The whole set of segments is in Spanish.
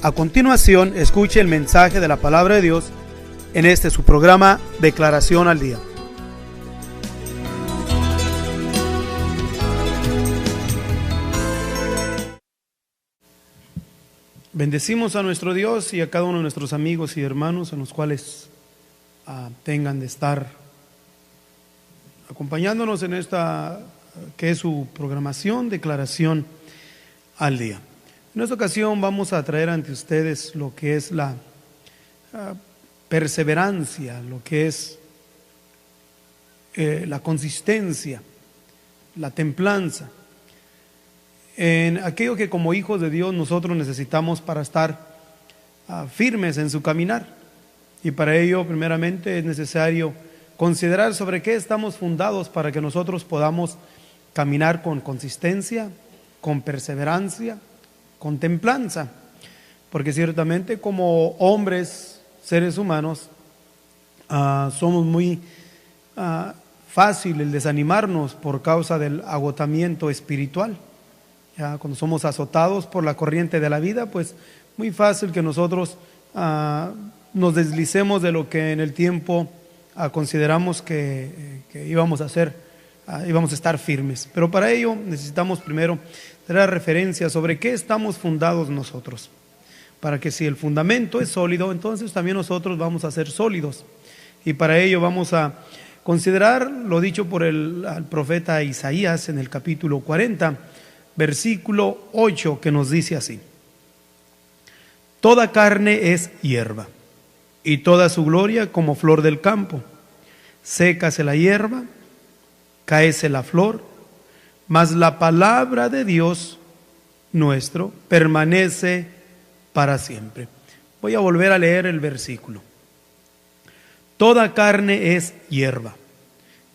A continuación, escuche el mensaje de la palabra de Dios en su programa Declaración al Día. Bendecimos a nuestro Dios y a cada uno de nuestros amigos y hermanos en los cuales tengan de estar acompañándonos en esta que es su programación Declaración al Día. En esta ocasión vamos a traer ante ustedes lo que es la perseverancia, lo que es la consistencia, la templanza, en aquello que como hijos de Dios nosotros necesitamos para estar firmes en su caminar. Y para ello primeramente es necesario considerar sobre qué estamos fundados para que nosotros podamos caminar con consistencia, con perseverancia, con templanza, porque ciertamente como hombres, seres humanos, somos muy fácil el desanimarnos por causa del agotamiento espiritual. Ya cuando somos azotados por la corriente de la vida, pues muy fácil que nosotros nos deslicemos de lo que en el tiempo consideramos que íbamos a hacer, íbamos a estar firmes. Pero para ello necesitamos primero traer referencia sobre qué estamos fundados nosotros, para que si el fundamento es sólido, entonces también nosotros vamos a ser sólidos. Y para ello vamos a considerar lo dicho por el profeta Isaías en el capítulo 40, versículo 8, que nos dice así: toda carne es hierba, y toda su gloria como flor del campo. Sécase la hierba, cáese la flor, mas la palabra de Dios nuestro permanece para siempre. Voy a volver a leer el versículo. Toda carne es hierba,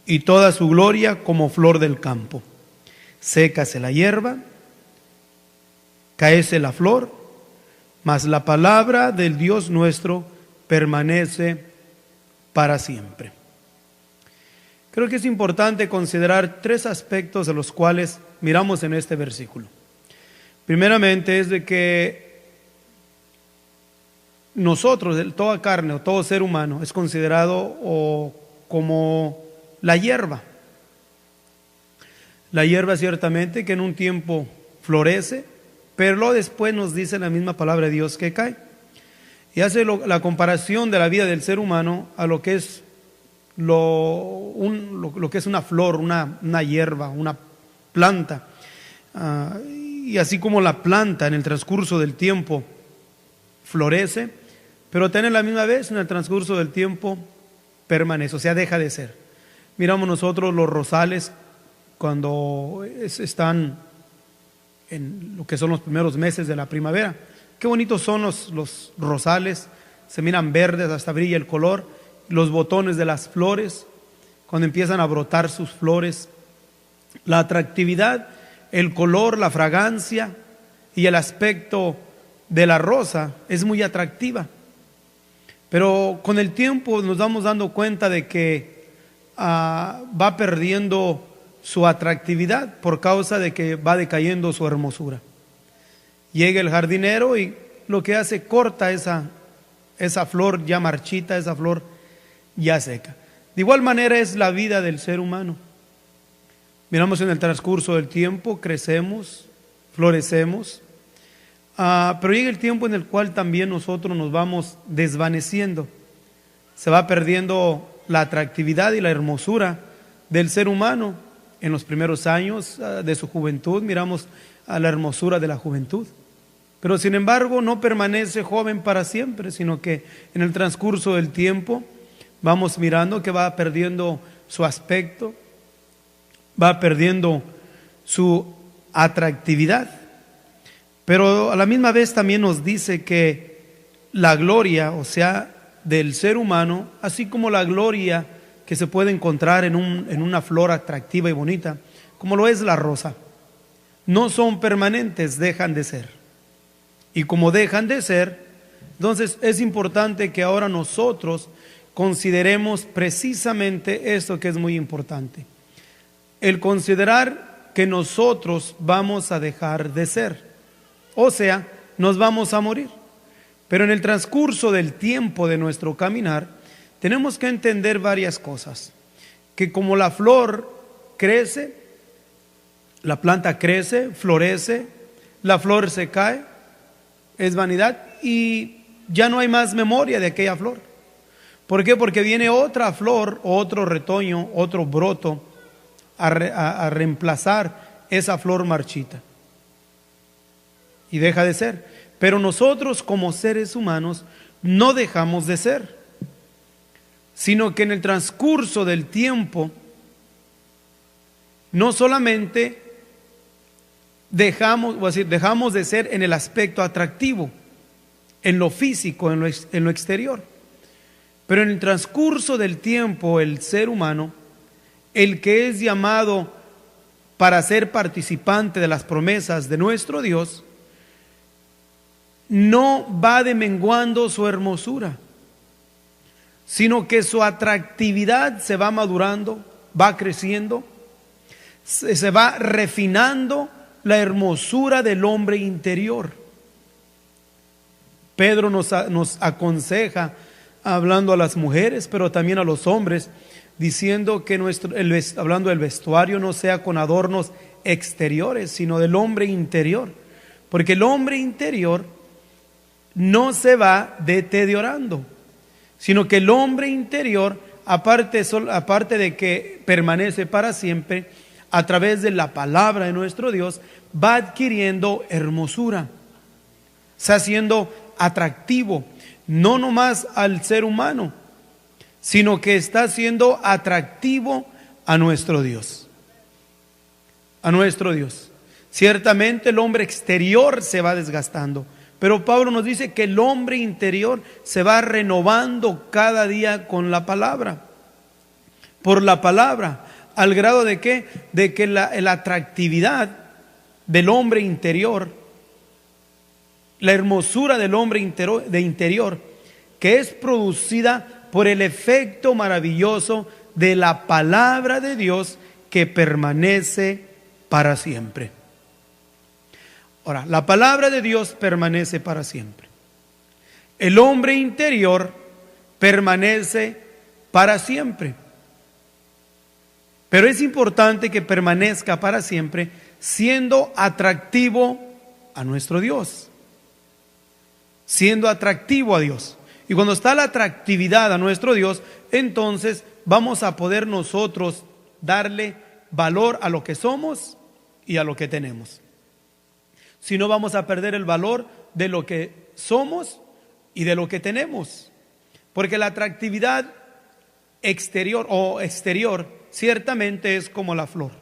y toda su gloria como flor del campo. Sécase la hierba, cáese la flor, mas la palabra del Dios nuestro permanece para siempre. Creo que es importante considerar tres aspectos de los cuales miramos en este versículo. Primeramente es de que nosotros, toda carne o todo ser humano, es considerado como la hierba. La hierba ciertamente que en un tiempo florece, pero luego después nos dice la misma palabra de Dios que cae. Y hace la comparación de la vida del ser humano a lo que es lo que es una flor, una hierba, una planta. Y así como la planta en el transcurso del tiempo florece, pero también a la misma vez en el transcurso del tiempo permanece, o sea, deja de ser. Miramos nosotros los rosales cuando están en lo que son los primeros meses de la primavera. Qué bonitos son los rosales, se miran verdes, hasta brilla el color. Los botones de las flores, cuando empiezan a brotar sus flores, la atractividad, el color, la fragancia y el aspecto de la rosa es muy atractiva. Pero con el tiempo nos vamos dando cuenta de que va perdiendo su atractividad por causa de que va decayendo su hermosura. Llega el jardinero y lo que hace, corta esa flor ya marchita, esa flor ya seca. De igual manera es la vida del ser humano. Miramos en el transcurso del tiempo, crecemos, florecemos, pero llega el tiempo en el cual también nosotros nos vamos desvaneciendo. Se va perdiendo la atractividad y la hermosura del ser humano. En los primeros años de su juventud miramos a la hermosura de la juventud, pero sin embargo no permanece joven para siempre, sino que en el transcurso del tiempo vamos mirando que va perdiendo su aspecto, va perdiendo su atractividad. Pero a la misma vez también nos dice que la gloria, o sea, del ser humano, así como la gloria que se puede encontrar en una flor atractiva y bonita, como lo es la rosa, no son permanentes, dejan de ser. Y como dejan de ser, entonces es importante que ahora nosotros consideremos precisamente esto que es muy importante. El considerar que nosotros vamos a dejar de ser. O sea, nos vamos a morir. Pero en el transcurso del tiempo de nuestro caminar, tenemos que entender varias cosas. Que como la flor crece, la planta crece, florece, la flor se cae, es vanidad y ya no hay más memoria de aquella flor. ¿Por qué? Porque viene otra flor, otro retoño, otro broto a reemplazar esa flor marchita. Y deja de ser. Pero nosotros como seres humanos no dejamos de ser, sino que en el transcurso del tiempo no solamente dejamos de ser en el aspecto atractivo, en lo físico, en lo exterior, pero en el transcurso del tiempo el ser humano, el que es llamado para ser participante de las promesas de nuestro Dios, no va demenguando su hermosura, sino que su atractividad se va madurando, va creciendo, se va refinando la hermosura del hombre interior. Pedro nos aconseja, hablando a las mujeres, pero también a los hombres, diciendo que hablando del vestuario, no sea con adornos exteriores, sino del hombre interior, porque el hombre interior no se va deteriorando, sino que el hombre interior, aparte de que permanece para siempre, a través de la palabra de nuestro Dios, va adquiriendo hermosura, está siendo atractivo, no nomás al ser humano, sino que está siendo atractivo a nuestro Dios. A nuestro Dios. Ciertamente el hombre exterior se va desgastando, pero Pablo nos dice que el hombre interior se va renovando cada día con la palabra, por la palabra, al grado de que la atractividad del hombre interior, la hermosura del hombre interior, que es producida por el efecto maravilloso de la palabra de Dios que permanece para siempre. Ahora, la palabra de Dios permanece para siempre. El hombre interior permanece para siempre. Pero es importante que permanezca para siempre siendo atractivo a nuestro Dios. Siendo atractivo a Dios. Y cuando está la atractividad a nuestro Dios, entonces vamos a poder nosotros darle valor a lo que somos y a lo que tenemos. Si no, vamos a perder el valor de lo que somos y de lo que tenemos. Porque la atractividad exterior ciertamente es como la flor.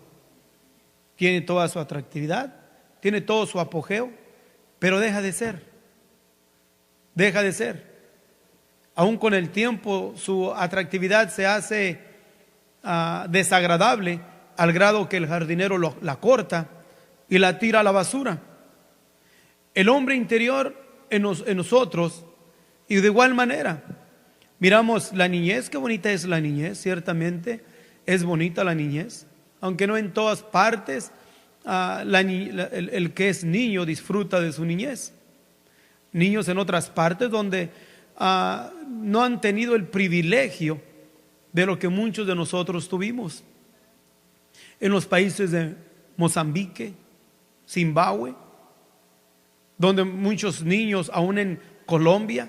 Tiene toda su atractividad, tiene todo su apogeo, pero deja de ser. Deja de ser. Aún con el tiempo su atractividad se hace desagradable al grado que el jardinero la corta y la tira a la basura. El hombre interior en nosotros, y de igual manera, miramos la niñez, qué bonita es la niñez, ciertamente es bonita la niñez, aunque no en todas partes el que es niño disfruta de su niñez. Niños en otras partes donde no han tenido el privilegio de lo que muchos de nosotros tuvimos. En los países de Mozambique, Zimbabue, donde muchos niños, aún en Colombia,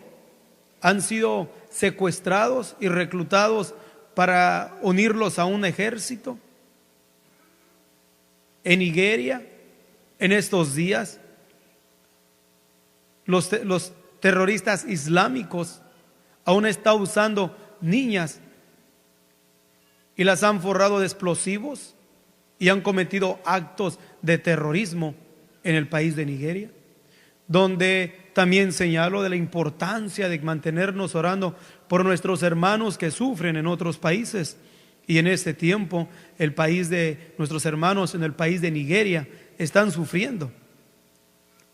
han sido secuestrados y reclutados para unirlos a un ejército. En Nigeria, en estos días, los terroristas islámicos aún están usando niñas y las han forrado de explosivos y han cometido actos de terrorismo en el país de Nigeria, donde también señalo de la importancia de mantenernos orando por nuestros hermanos que sufren en otros países. Y en este tiempo nuestros hermanos en el país de Nigeria están sufriendo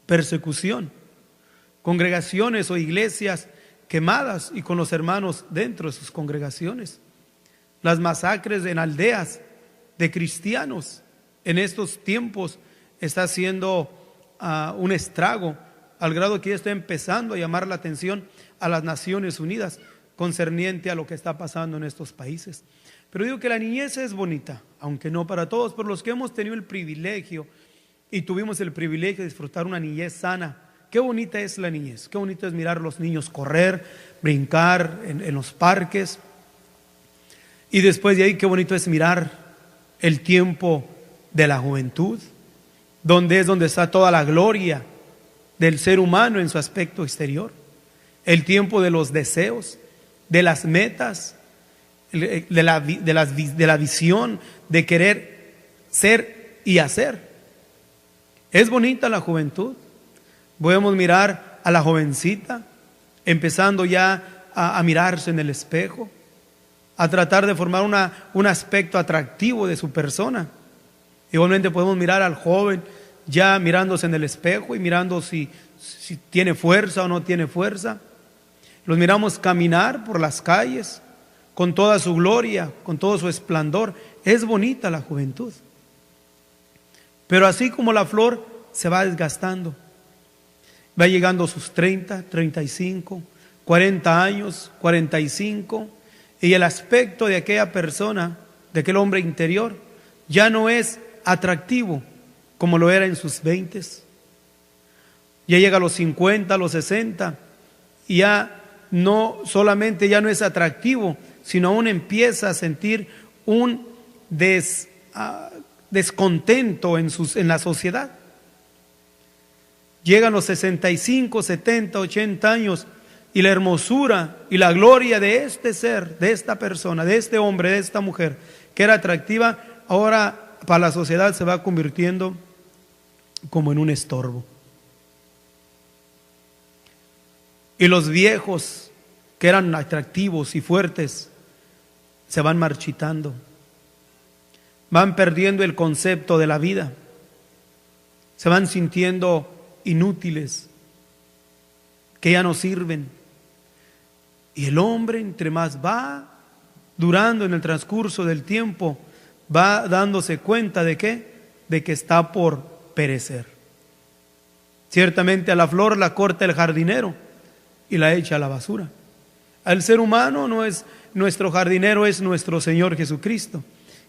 persecución, congregaciones o iglesias quemadas y con los hermanos dentro de sus congregaciones, las masacres en aldeas de cristianos en estos tiempos está haciendo un estrago al grado que ya está empezando a llamar la atención a las Naciones Unidas concerniente a lo que está pasando en estos países. Pero digo que la niñez es bonita, aunque no para todos, por los que hemos tenido el privilegio y tuvimos el privilegio de disfrutar una niñez sana. Qué bonita es la niñez, qué bonito es mirar a los niños correr, brincar en los parques. Y después de ahí, qué bonito es mirar el tiempo de la juventud, donde está toda la gloria del ser humano en su aspecto exterior. El tiempo de los deseos, de las metas, de la visión, de querer ser y hacer. Es bonita la juventud. Podemos mirar a la jovencita empezando ya a mirarse en el espejo, a tratar de formar un aspecto atractivo de su persona. Igualmente podemos mirar al joven ya mirándose en el espejo y mirando si tiene fuerza o no tiene fuerza. Los miramos caminar por las calles con toda su gloria, con todo su esplendor. Es bonita la juventud. Pero así como la flor se va desgastando, va llegando a sus 30, 35, 40 años, 45, y el aspecto de aquella persona, de aquel hombre interior, ya no es atractivo como lo era en sus 20. Ya llega a los 50, a los 60, y ya no solamente ya no es atractivo, sino aún empieza a sentir un descontento en la sociedad. Llegan los 65, 70, 80 años y la hermosura y la gloria de este ser, de esta persona, de este hombre, de esta mujer, que era atractiva, ahora para la sociedad se va convirtiendo como en un estorbo. Y los viejos que eran atractivos y fuertes se van marchitando, van perdiendo el concepto de la vida, se van sintiendo inútiles, que ya no sirven. Y el hombre, entre más va durando en el transcurso del tiempo, va dándose cuenta de ¿qué? De que está por perecer. Ciertamente a la flor la corta el jardinero y la echa a la basura. Al ser humano no es nuestro jardinero, es nuestro Señor Jesucristo,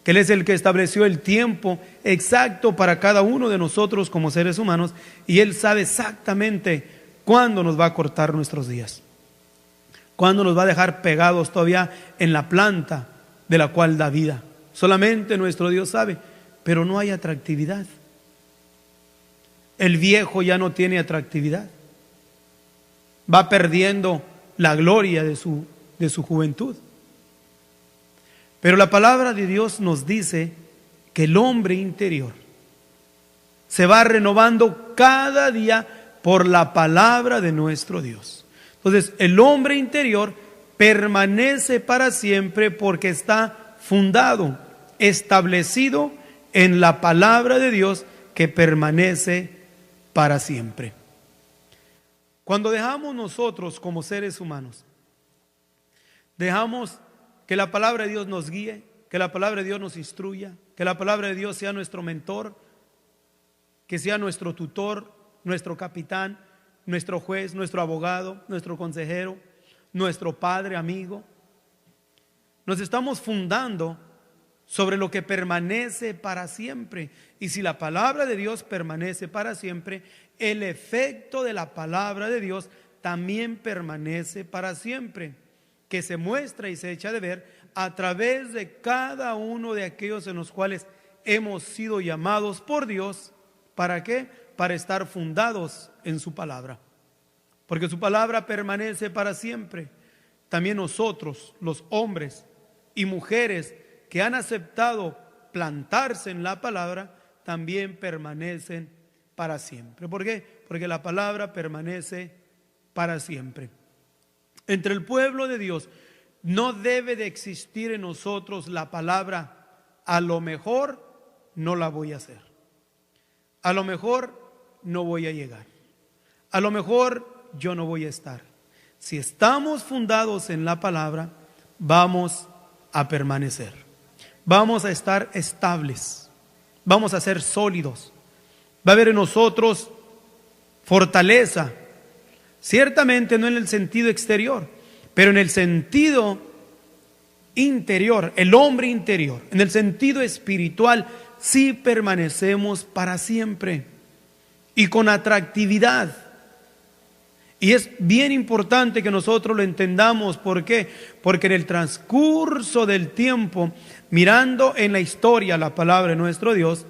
que Él es el que estableció el tiempo exacto para cada uno de nosotros como seres humanos, y Él sabe exactamente cuándo nos va a cortar nuestros días, cuándo nos va a dejar pegados todavía en la planta de la cual da vida. Solamente nuestro Dios sabe, pero no hay atractividad. El viejo ya no tiene atractividad, va perdiendo la gloria de su juventud. Pero la palabra de Dios nos dice que el hombre interior se va renovando cada día por la palabra de nuestro Dios. Entonces, el hombre interior permanece para siempre porque está fundado, establecido en la palabra de Dios que permanece para siempre. Cuando dejamos nosotros como seres humanos, dejamos que la palabra de Dios nos guíe, que la palabra de Dios nos instruya, que la palabra de Dios sea nuestro mentor, que sea nuestro tutor, nuestro capitán, nuestro juez, nuestro abogado, nuestro consejero, nuestro padre, amigo. Nos estamos fundando sobre lo que permanece para siempre. Y si la palabra de Dios permanece para siempre, el efecto de la palabra de Dios también permanece para siempre, que se muestra y se echa de ver a través de cada uno de aquellos en los cuales hemos sido llamados por Dios. ¿Para qué? Para estar fundados en su palabra, porque su palabra permanece para siempre. También nosotros, los hombres y mujeres que han aceptado plantarse en la palabra, también permanecen para siempre. ¿Por qué? Porque la palabra permanece para siempre. Entre el pueblo de Dios no debe de existir en nosotros la palabra: a lo mejor no la voy a hacer, a lo mejor no voy a llegar, a lo mejor yo no voy a estar. Si estamos fundados en la palabra, vamos a permanecer, vamos a estar estables, vamos a ser sólidos. Va a haber en nosotros fortaleza Ciertamente no en el sentido exterior, pero en el sentido interior, el hombre interior, en el sentido espiritual, sí permanecemos para siempre y con atractividad. Y es bien importante que nosotros lo entendamos. ¿Por qué? Porque en el transcurso del tiempo, mirando en la historia la palabra de nuestro Dios,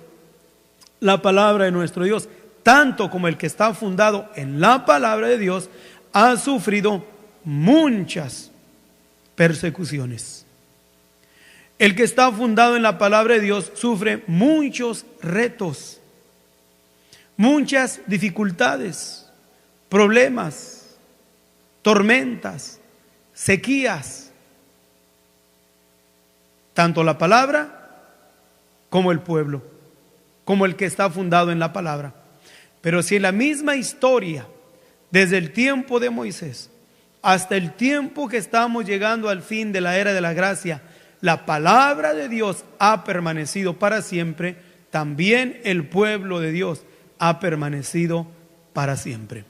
tanto como el que está fundado en la palabra de Dios, ha sufrido muchas persecuciones. El que está fundado en la palabra de Dios sufre muchos retos, muchas dificultades, problemas, tormentas, sequías. Tanto la palabra como el pueblo, como el que está fundado en la palabra. Pero si en la misma historia, desde el tiempo de Moisés hasta el tiempo que estamos llegando al fin de la era de la gracia, la palabra de Dios ha permanecido para siempre, también el pueblo de Dios ha permanecido para siempre.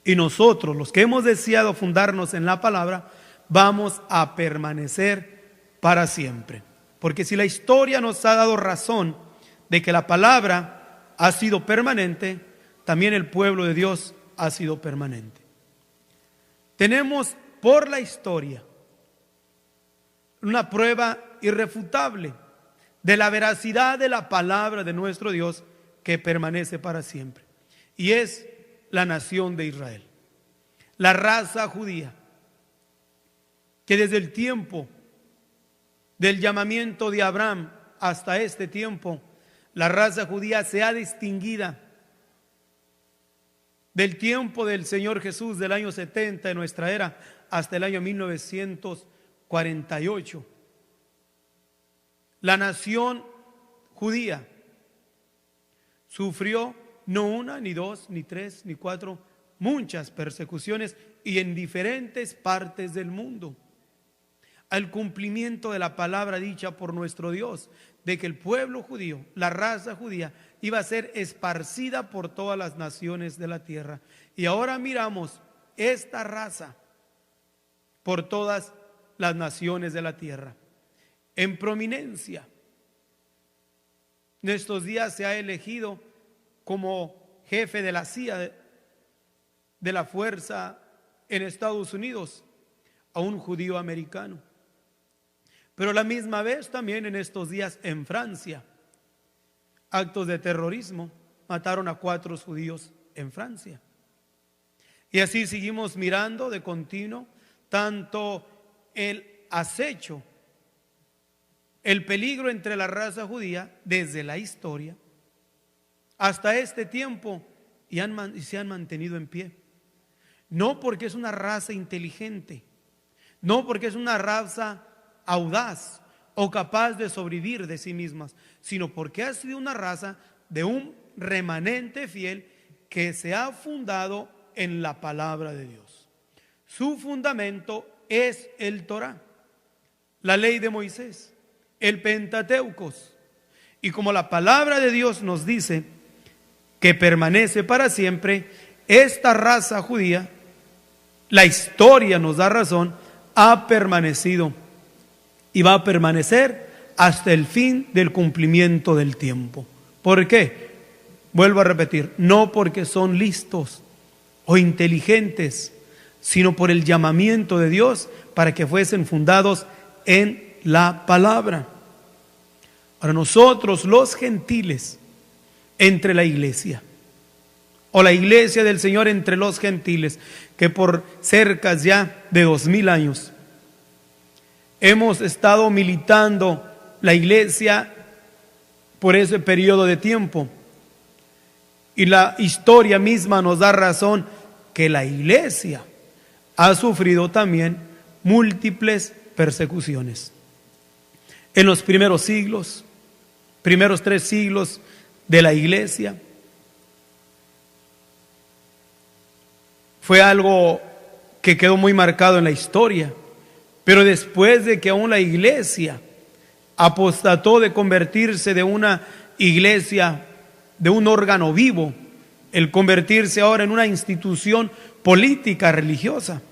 Y nosotros, los que hemos deseado fundarnos en la palabra, vamos a permanecer para siempre. Porque si la historia nos ha dado razón de que la palabra ha sido permanente, también el pueblo de Dios ha sido permanente. Tenemos por la historia una prueba irrefutable de la veracidad de la palabra de nuestro Dios que permanece para siempre. Y es la nación de Israel, la raza judía, que desde el tiempo del llamamiento de Abraham hasta este tiempo, la raza judía se ha distinguido. Del tiempo del Señor Jesús, del año 70 de nuestra era, hasta el año 1948. La nación judía sufrió no una, ni dos, ni tres, ni cuatro, muchas persecuciones y en diferentes partes del mundo. Al cumplimiento de la palabra dicha por nuestro Dios, de que el pueblo judío, la raza judía, iba a ser esparcida por todas las naciones de la tierra. Y ahora miramos esta raza por todas las naciones de la tierra. En prominencia, en estos días se ha elegido como jefe de la CIA, de la fuerza en Estados Unidos, a un judío americano. Pero a la misma vez también en estos días en Francia, actos de terrorismo, mataron a 4 judíos en Francia. Y así seguimos mirando de continuo tanto el acecho, el peligro entre la raza judía desde la historia hasta este tiempo y se han mantenido en pie. No porque es una raza inteligente, no porque es una raza audaz o capaz de sobrevivir de sí mismas, sino porque ha sido una raza de un remanente fiel que se ha fundado en la palabra de Dios. Su fundamento es el Torá, la ley de Moisés, el Pentateuco. Y como la palabra de Dios nos dice que permanece para siempre, esta raza judía, la historia nos da razón, ha permanecido y va a permanecer hasta el fin del cumplimiento del tiempo. ¿Por qué? Vuelvo a repetir, no porque son listos o inteligentes, sino por el llamamiento de Dios para que fuesen fundados en la palabra. Ahora nosotros los gentiles entre la iglesia, o la iglesia del Señor entre los gentiles, que por cerca ya de 2000 años hemos estado militando la iglesia por ese periodo de tiempo. Y la historia misma nos da razón que la iglesia ha sufrido también múltiples persecuciones. En los primeros siglos, primeros 3 siglos de la iglesia, fue algo que quedó muy marcado en la historia. Pero después de que aún la iglesia apostató de convertirse de una iglesia, de un órgano vivo, el convertirse ahora en una institución política religiosa.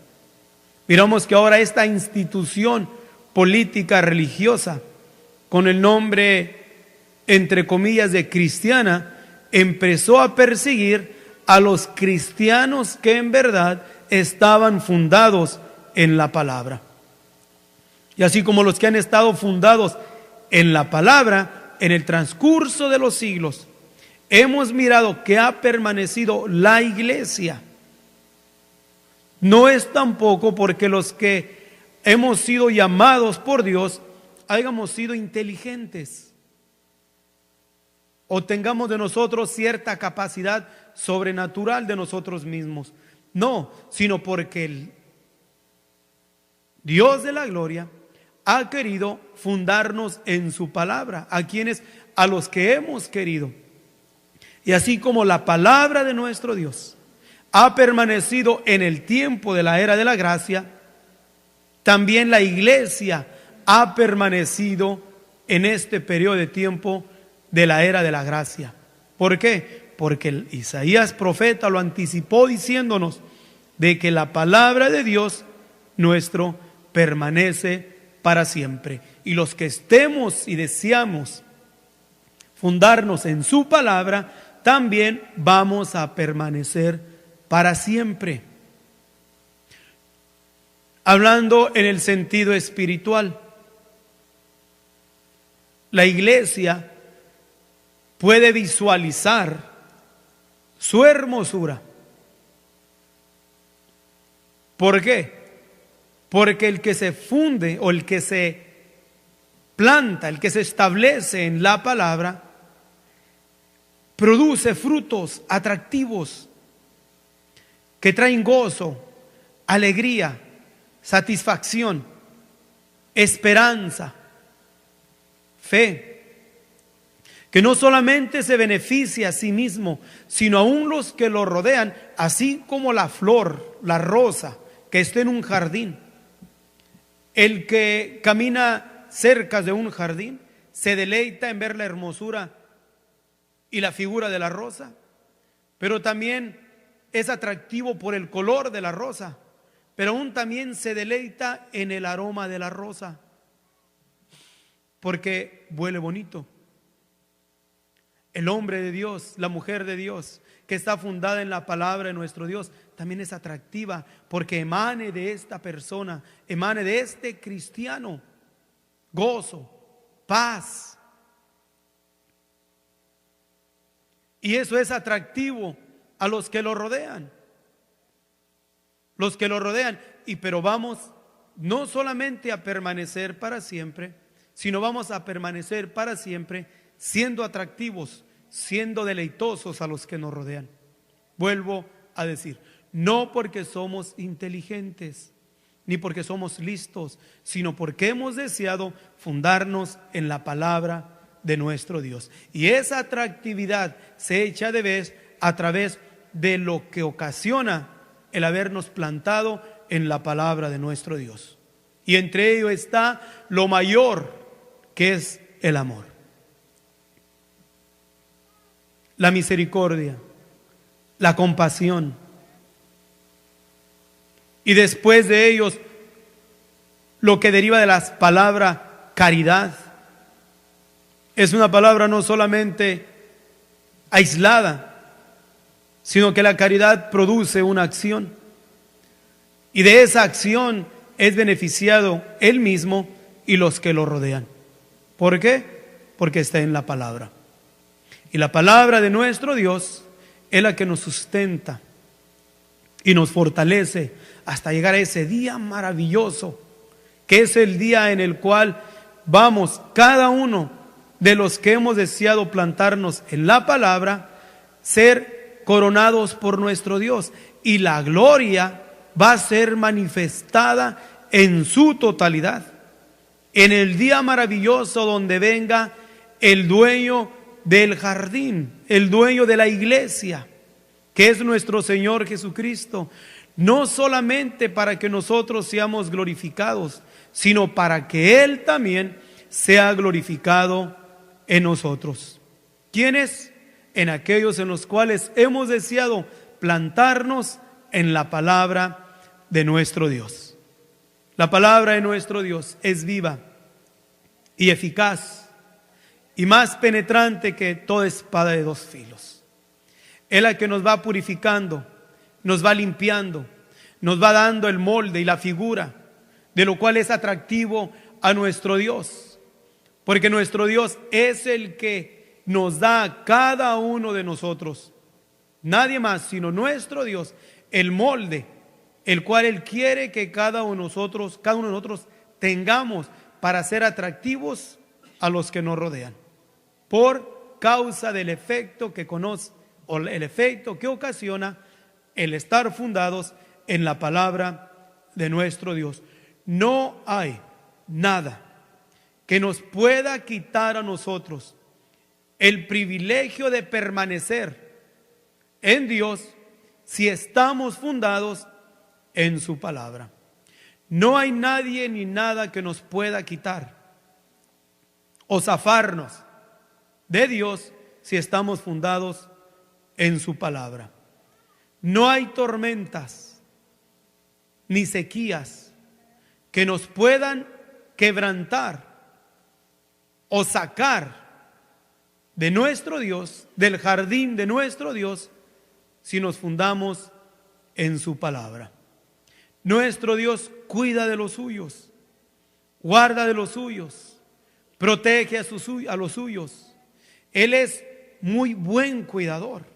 Miramos que ahora esta institución política religiosa, con el nombre entre comillas de cristiana, empezó a perseguir a los cristianos que en verdad estaban fundados en la palabra. Y así como los que han estado fundados en la palabra, en el transcurso de los siglos, hemos mirado que ha permanecido la iglesia. No es tampoco porque los que hemos sido llamados por Dios hayamos sido inteligentes o tengamos de nosotros cierta capacidad sobrenatural de nosotros mismos. No, sino porque el Dios de la gloria ha querido fundarnos en su palabra. ¿A quienes? A los que hemos querido. Y así como la palabra de nuestro Dios ha permanecido en el tiempo de la era de la gracia, también la iglesia ha permanecido en este periodo de tiempo de la era de la gracia. ¿Por qué? Porque el Isaías profeta lo anticipó diciéndonos de que la palabra de Dios nuestro permanece para siempre. Y los que estemos y deseamos fundarnos en su palabra, también vamos a permanecer para siempre. Hablando en el sentido espiritual, la iglesia puede visualizar su hermosura. ¿Por qué? Porque el que se funde o el que se planta, el que se establece en la palabra, produce frutos atractivos que traen gozo, alegría, satisfacción, esperanza, fe, que no solamente se beneficia a sí mismo, sino aún los que lo rodean, así como la flor, la rosa, que está en un jardín. El que camina cerca de un jardín se deleita en ver la hermosura y la figura de la rosa, pero también es atractivo por el color de la rosa, pero aún también se deleita en el aroma de la rosa, porque huele bonito. El hombre de Dios, la mujer de Dios, que está fundada en la palabra de nuestro Dios, también es atractiva porque emane de esta persona, emane de este cristiano, gozo, paz. Y eso es atractivo a los que lo rodean. Los que lo rodean. Pero vamos no solamente a permanecer para siempre, sino vamos a permanecer para siempre siendo atractivos, siendo deleitosos a los que nos rodean. Vuelvo a decir, no porque somos inteligentes, ni porque somos listos, sino porque hemos deseado fundarnos en la palabra de nuestro Dios. Y esa atractividad se echa de vez a través de lo que ocasiona el habernos plantado en la palabra de nuestro Dios. Y entre ello está lo mayor, que es el amor, la misericordia, la compasión. Y después de ellos, lo que deriva de las palabras caridad. Es una palabra no solamente aislada, sino que la caridad produce una acción. Y de esa acción es beneficiado él mismo y los que lo rodean. ¿Por qué? Porque está en la palabra. Y la palabra de nuestro Dios es la que nos sustenta y nos fortalece hasta llegar a ese día maravilloso, que es el día en el cual vamos cada uno de los que hemos deseado plantarnos en la palabra, ser coronados por nuestro Dios, y la gloria va a ser manifestada en su totalidad, en el día maravilloso donde venga el dueño del jardín, el dueño de la iglesia, que es nuestro Señor Jesucristo, no solamente para que nosotros seamos glorificados, sino para que Él también sea glorificado en nosotros. ¿Quién es? en aquellos en los cuales hemos deseado plantarnos en la palabra de nuestro Dios. La palabra de nuestro Dios es viva y eficaz y más penetrante que toda espada de dos filos. Es la que nos va purificando, nos va limpiando, nos va dando el molde y la figura de lo cual es atractivo a nuestro Dios, porque nuestro Dios es el que nos da a cada uno de nosotros, nadie más sino nuestro Dios, el molde, el cual Él quiere que cada uno de nosotros tengamos para ser atractivos a los que nos rodean, por causa del efecto que conoce, o el efecto que ocasiona el estar fundados en la palabra de nuestro Dios. No hay nada que nos pueda quitar a nosotros el privilegio de permanecer en Dios si estamos fundados en su palabra. No hay nadie ni nada que nos pueda quitar o zafarnos de Dios si estamos fundados en su palabra. No hay tormentas ni sequías que nos puedan quebrantar o sacar de nuestro Dios, del jardín de nuestro Dios, si nos fundamos en su palabra. Nuestro Dios cuida de los suyos, guarda de los suyos, protege a los suyos. Él es muy buen cuidador.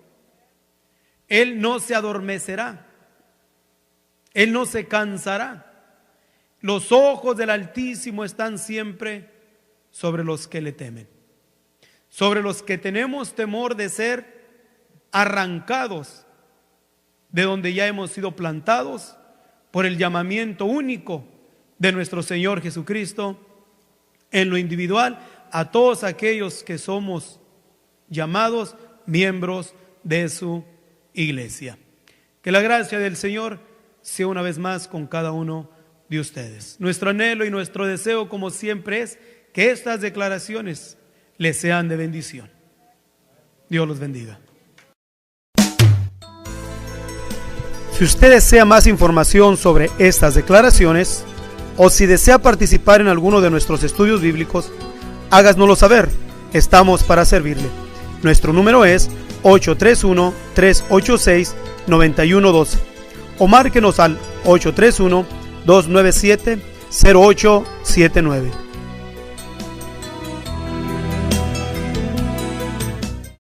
Él no se adormecerá, Él no se cansará. Los ojos del Altísimo están siempre sobre los que le temen, sobre los que tenemos temor de ser arrancados de donde ya hemos sido plantados por el llamamiento único de nuestro Señor Jesucristo en lo individual a todos aquellos que somos llamados miembros de su iglesia. Que la gracia del Señor sea una vez más con cada uno de ustedes. Nuestro anhelo y nuestro deseo, como siempre, es que estas declaraciones les sean de bendición. Dios los bendiga. Si usted desea más información sobre estas declaraciones o si desea participar en alguno de nuestros estudios bíblicos, háganoslo saber. Estamos para servirle. Nuestro número es 831-386-9112 o márquenos al 831-297-0879.